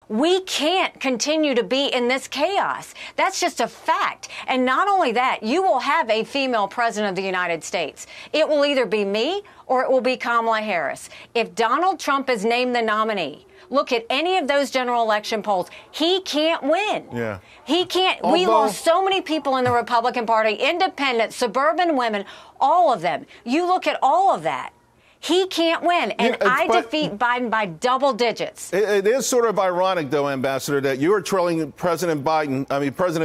We can't continue to be in this chaos. That's just a fact. And not only that, you will have a female president of the United States. It will either be me or it will be Kamala Harris. If Donald Trump is named the nominee, look at any of those general election polls. He can't win. Yeah. He can't. We lost so many people in the Republican Party, independent, suburban women, all of them. You look at all of that. He can't win, and I defeat Biden by double digits. It is sort of ironic, though, Ambassador, that you are trailing President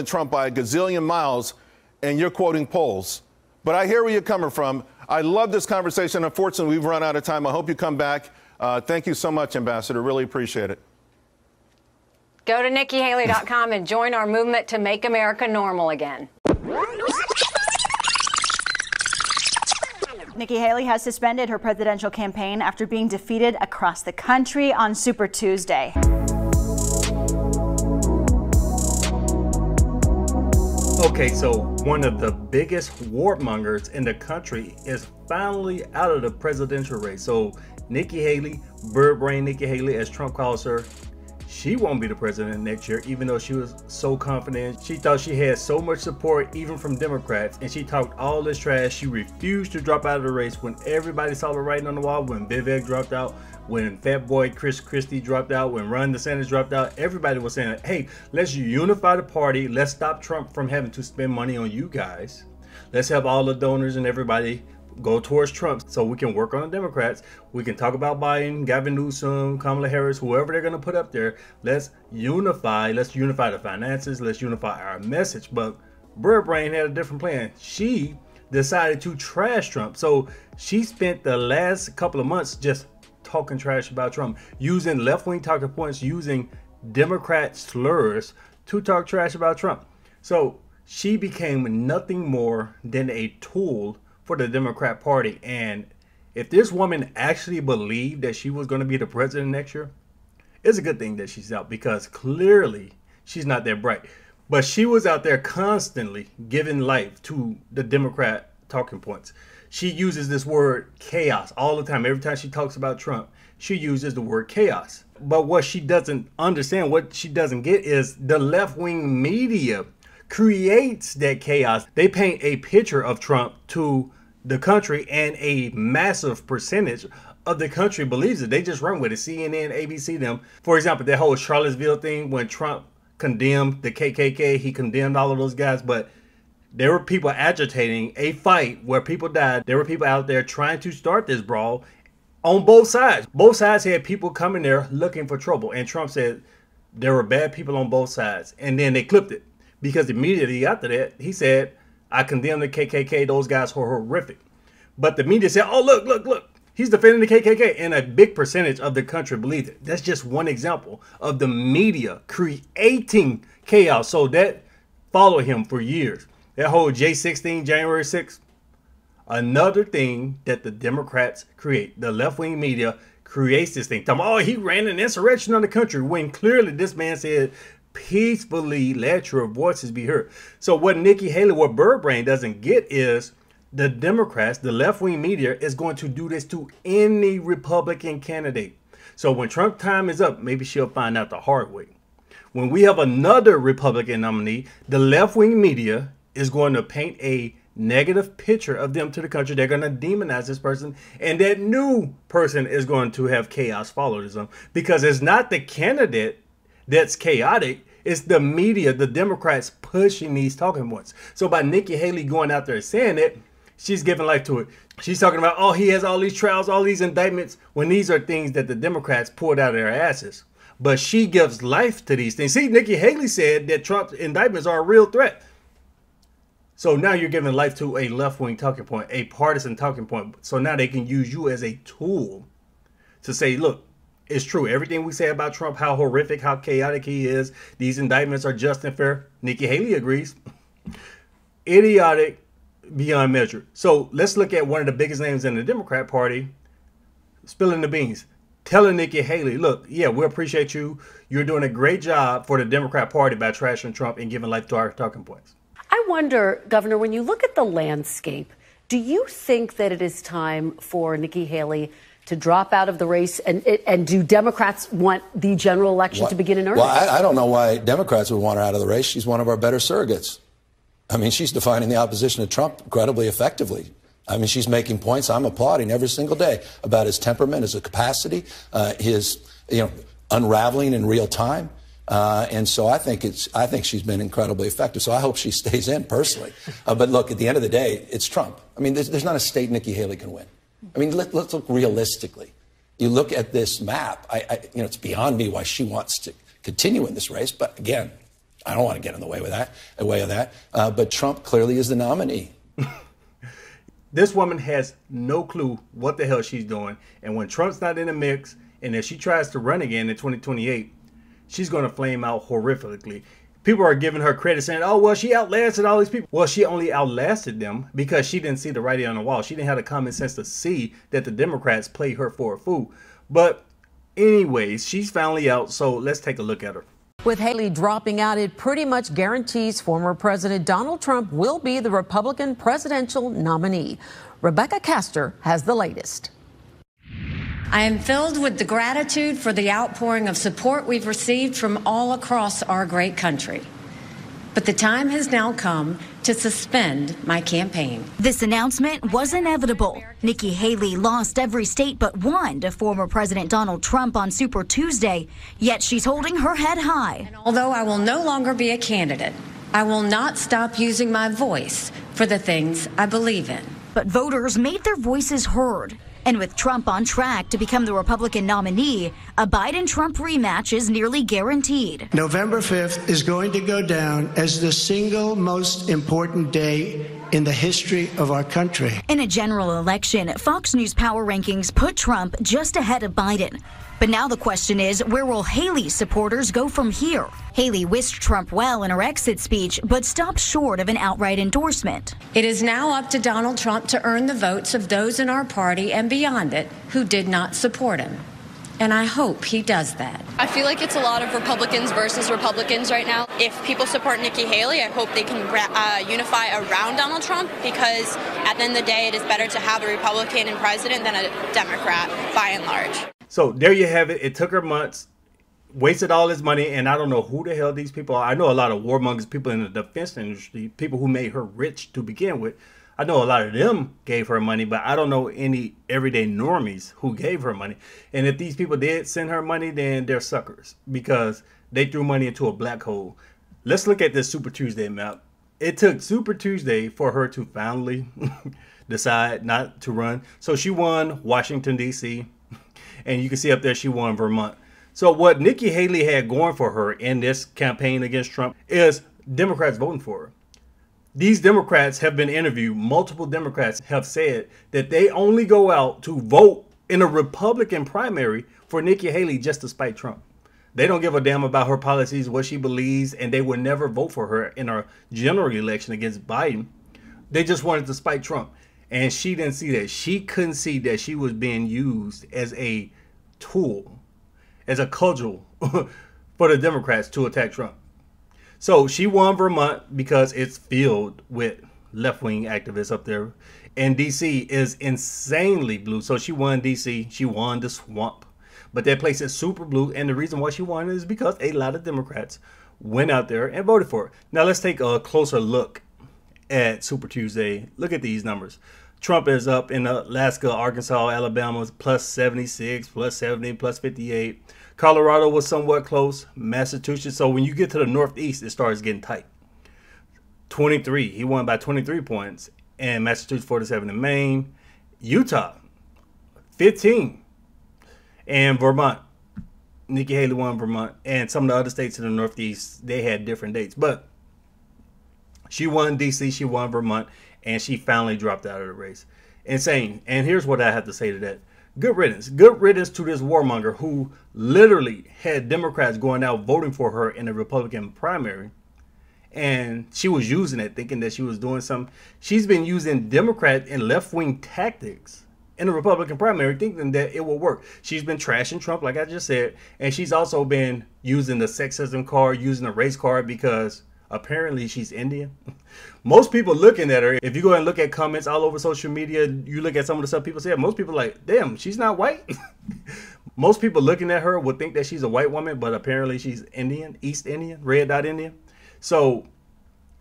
Trump by a gazillion miles, and you're quoting polls. But I hear where you're coming from. I love this conversation. Unfortunately, we've run out of time. I hope you come back. Thank you so much, Ambassador. Really appreciate it. Go to NikkiHaley.com and join our movement to make America normal again. Nikki Haley has suspended her presidential campaign after being defeated across the country on Super Tuesday. Okay, so one of the biggest warmongers in the country is finally out of the presidential race. So Nikki Haley, Bird Brain Nikki Haley, as Trump calls her, she won't be the president next year, even though she was so confident. She thought she had so much support, even from Democrats, and she talked all this trash. She refused to drop out of the race when everybody saw the writing on the wall, when Vivek dropped out, when Fat Boy Chris Christie dropped out, when Ron DeSantis dropped out. Everybody was saying, hey, let's unify the party. Let's stop Trump from having to spend money on you guys. Let's have all the donors and everybody go towards Trump so we can work on the Democrats. We can talk about Biden, Gavin Newsom, Kamala Harris, whoever they're going to put up there. Let's unify. Let's unify the finances. Let's unify our message. But Bird Brain had a different plan. She decided to trash Trump. So she spent the last couple of months just talking trash about Trump, using left-wing talking points, using Democrat slurs to talk trash about Trump. So she became nothing more than a tool for the Democrat Party. And if this woman actually believed that she was going to be the president next year, it's a good thing that she's out, because clearly she's not that bright. But she was out there constantly giving life to the Democrat talking points. She uses this word chaos all the time. Every time she talks about Trump, she uses the word chaos. But what she doesn't understand, what she doesn't get, is the left-wing media creates that chaos. They paint a picture of Trump to the country, and a massive percentage of the country believes it. They just run with it. CNN, ABC, them. For example, that whole Charlottesville thing, when Trump condemned the KKK, he condemned all of those guys, but there were people agitating a fight where people died. There were people out there trying to start this brawl on both sides. Both sides had people coming there looking for trouble, and Trump said there were bad people on both sides, and then they clipped it. Because immediately after that, he said, I condemn the KKK. Those guys were horrific. But the media said, oh, look. He's defending the KKK. And a big percentage of the country believed it. That's just one example of the media creating chaos. So that followed him for years. That whole J16, January 6th, another thing that the Democrats create. The left-wing media creates this thing. Oh, he ran an insurrection on the country, when clearly this man said, peacefully let your voices be heard. So what Nikki Haley, what Bird Brain doesn't get, is the Democrats, the left-wing media, is going to do this to any Republican candidate. So when Trump time is up, maybe she'll find out the hard way. When we have another Republican nominee, the left-wing media is going to paint a negative picture of them to the country. They're going to demonize this person, and that new person is going to have chaos followed them, because it's not the candidate that's chaotic. It's the media, the Democrats, pushing these talking points. So by Nikki Haley going out there saying it, she's giving life to it. She's talking about, oh, he has all these trials, all these indictments, when these are things that the Democrats pulled out of their asses. But she gives life to these things. See, Nikki Haley said that Trump's indictments are a real threat. So now you're giving life to a left-wing talking point, a partisan talking point. So now they can use you as a tool to say, look, it's true. Everything we say about Trump, how horrific, how chaotic he is, these indictments are just and fair. Nikki Haley agrees. Idiotic beyond measure. So let's look at one of the biggest names in the Democrat Party spilling the beans, telling Nikki Haley, look, yeah, we appreciate you. You're doing a great job for the Democrat Party by trashing Trump and giving life to our talking points. I wonder, Governor, when you look at the landscape, do you think that it is time for Nikki Haley to drop out of the race? And do Democrats want the general election to begin in earnest? Well, I don't know why Democrats would want her out of the race. She's one of our better surrogates. I mean, she's defining the opposition to Trump incredibly effectively. I mean, she's making points I'm applauding every single day about his temperament, his capacity, his unraveling in real time. And so I think she's been incredibly effective. So I hope she stays in personally. But look, at the end of the day, it's Trump. I mean, there's not a state Nikki Haley can win. I mean, let's look realistically. You look at this map. It's beyond me why she wants to continue in this race. But again, I don't want to get in the way of that. But Trump clearly is the nominee. This woman has no clue what the hell she's doing. And when Trump's not in the mix, and if she tries to run again in 2028, she's going to flame out horrifically. People are giving her credit saying, oh, well, she outlasted all these people. Well, she only outlasted them because she didn't see the writing on the wall. She didn't have the common sense to see that the Democrats played her for a fool. But anyways, she's finally out. So let's take a look at her. With Haley dropping out, it pretty much guarantees former President Donald Trump will be the Republican presidential nominee. Rebecca Castor has the latest. I am filled with the gratitude for the outpouring of support we've received from all across our great country. But the time has now come to suspend my campaign. This announcement was inevitable. Nikki Haley lost every state but one to former President Donald Trump on Super Tuesday, yet she's holding her head high. And although I will no longer be a candidate, I will not stop using my voice for the things I believe in. But voters made their voices heard. And with Trump on track to become the Republican nominee, a Biden-Trump rematch is nearly guaranteed. November 5th is going to go down as the single most important day in the history of our country. In a general election, Fox News power rankings put Trump just ahead of Biden. But now the question is, where will Haley's supporters go from here? Haley wished Trump well in her exit speech, but stopped short of an outright endorsement. It is now up to Donald Trump to earn the votes of those in our party and beyond it who did not support him. And I hope he does that. I feel like it's a lot of Republicans versus Republicans right now. If people support Nikki Haley, I hope they can unify around Donald Trump, because at the end of the day, it is better to have a Republican in president than a Democrat, by and large. So there you have it. It took her months, wasted all his money, and I don't know who the hell these people are. I know a lot of warmongers, people in the defense industry, people who made her rich to begin with. I know a lot of them gave her money, but I don't know any everyday normies who gave her money. And if these people did send her money, then they're suckers because they threw money into a black hole. Let's look at this Super Tuesday map. It took Super Tuesday for her to finally decide not to run. So she won Washington, D.C., and you can see up there she won Vermont. So what Nikki Haley had going for her in this campaign against Trump is Democrats voting for her. These Democrats have been interviewed. Multiple Democrats have said that they only go out to vote in a Republican primary for Nikki Haley just to spite Trump. They don't give a damn about her policies, what she believes, and they would never vote for her in a general election against Biden. They just wanted to spite Trump. And she didn't see that. She couldn't see that she was being used as a tool, as a cudgel for the Democrats to attack Trump. So she won Vermont because it's filled with left-wing activists up there. And D.C. is insanely blue. So she won D.C. She won the swamp. But that place is super blue. And the reason why she won is because a lot of Democrats went out there and voted for her. Now let's take a closer look at Super Tuesday. Look at these numbers. Trump is up in Alaska, Arkansas, Alabama, plus 76, plus 70, plus 58. Colorado was somewhat close. Massachusetts. So when you get to the Northeast, it starts getting tight. 23. He won by 23 points. And Massachusetts 47 in Maine. Utah 15. And Vermont. Nikki Haley won Vermont. And some of the other states in the Northeast, they had different dates. But she won D.C., she won Vermont, and she finally dropped out of the race. Insane. And here's what I have to say to that. Good riddance. Good riddance to this warmonger who literally had Democrats going out voting for her in the Republican primary. And she was using it, thinking that she was doing something. She's been using Democrat and left-wing tactics in the Republican primary, thinking that it will work. She's been trashing Trump, like I just said. And she's also been using the sexism card, using the race card, because Apparently she's Indian. Most people looking at her, if you go and look at comments all over social media, you look at some of the stuff people say, most people are like, damn, she's not white. Most people looking at her would think that she's a white woman, but apparently she's Indian, East Indian, red dot Indian. So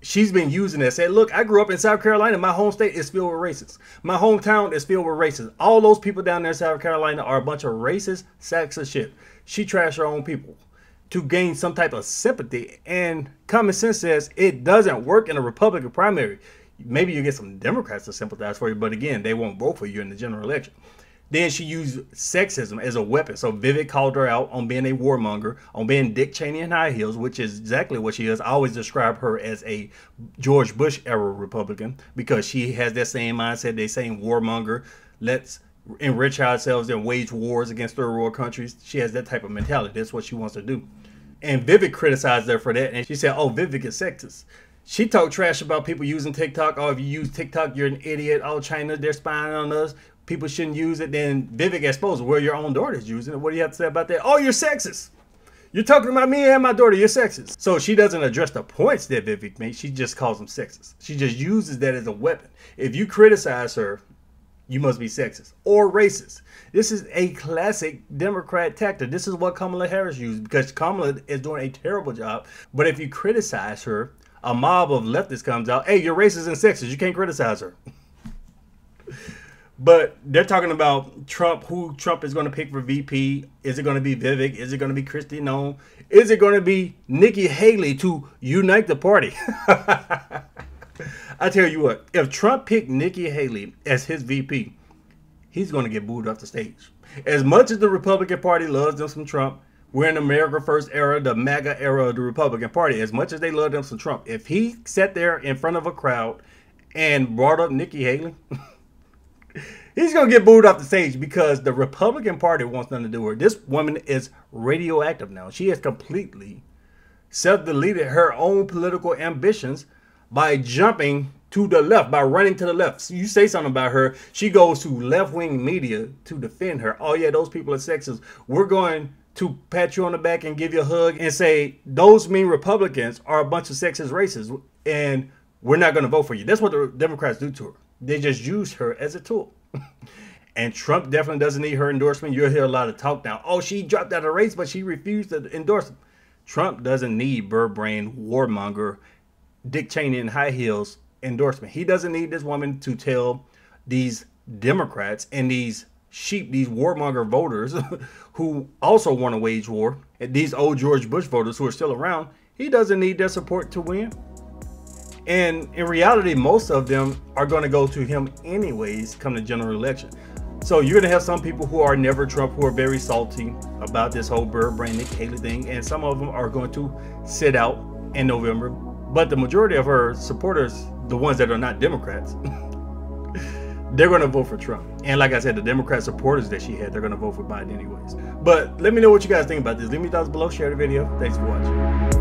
she's been using that. Said, look, I grew up in South Carolina. My home state is filled with racists. My hometown is filled with racists. All those people down there in South Carolina are a bunch of racist sacks of shit. She trashed her own people to gain some type of sympathy. And common sense says it doesn't work in a Republican primary. Maybe you get some Democrats to sympathize for you, but again, they won't vote for you in the general election. Then she used sexism as a weapon. So Vivek called her out on being a warmonger, on being Dick Cheney in high heels, which is exactly what she is. I always describe her as a George Bush era Republican because she has that same mindset, that same warmonger. Let's enrich ourselves and wage wars against third world countries. She has that type of mentality. That's what she wants to do. And Vivek criticized her for that. And she said, oh, Vivek is sexist. She talked trash about people using TikTok. Oh, if you use TikTok, you're an idiot. Oh, China, they're spying on us. People shouldn't use it. Then Vivek exposed, well, your own daughter's using it. What do you have to say about that? Oh, you're sexist. You're talking about me and my daughter. You're sexist. So she doesn't address the points that Vivek made. She just calls them sexist. She just uses that as a weapon. If you criticize her, you must be sexist or racist. This is a classic Democrat tactic. This is what Kamala Harris used because Kamala is doing a terrible job. But if you criticize her, a mob of leftists comes out. Hey, you're racist and sexist. You can't criticize her. But they're talking about Trump, who Trump is going to pick for VP. Is it going to be Vivek? Is it going to be Kristi Noem? Is it going to be Nikki Haley to unite the party? I tell you what, if Trump picked Nikki Haley as his VP, he's going to get booed off the stage. As much as the Republican Party loves them some Trump, we're in America First era, the MAGA era of the Republican Party. As much as they love them some Trump, if he sat there in front of a crowd and brought up Nikki Haley, he's going to get booed off the stage because the Republican Party wants nothing to do with her. This woman is radioactive now. She has completely self-deleted her own political ambitions by jumping to the left, by running to the left. So you say something about her, she goes to left-wing media to defend her. Oh yeah, those people are sexist. We're going to pat you on the back and give you a hug and say, those mean Republicans are a bunch of sexist racists and we're not going to vote for you. That's what the Democrats do to her. They just use her as a tool. And Trump definitely doesn't need her endorsement. You'll hear a lot of talk now. Oh, she dropped out of the race, but she refused to endorse him. Trump doesn't need bird brain, warmonger, Dick Cheney in high heels endorsement. He doesn't need this woman to tell these Democrats and these sheep, these warmonger voters who also want to wage war, and these old George Bush voters who are still around, he doesn't need their support to win. And in reality, most of them are going to go to him anyways come the general election. So you're going to have some people who are never Trump, who are very salty about this whole bird brain Nikki Haley thing. And some of them are going to sit out in November. But the majority of her supporters, the ones that are not Democrats, they're going to vote for Trump. And like I said, the Democrat supporters that she had, they're going to vote for Biden anyways. But let me know what you guys think about this. Leave me thoughts below. Share the video. Thanks for watching.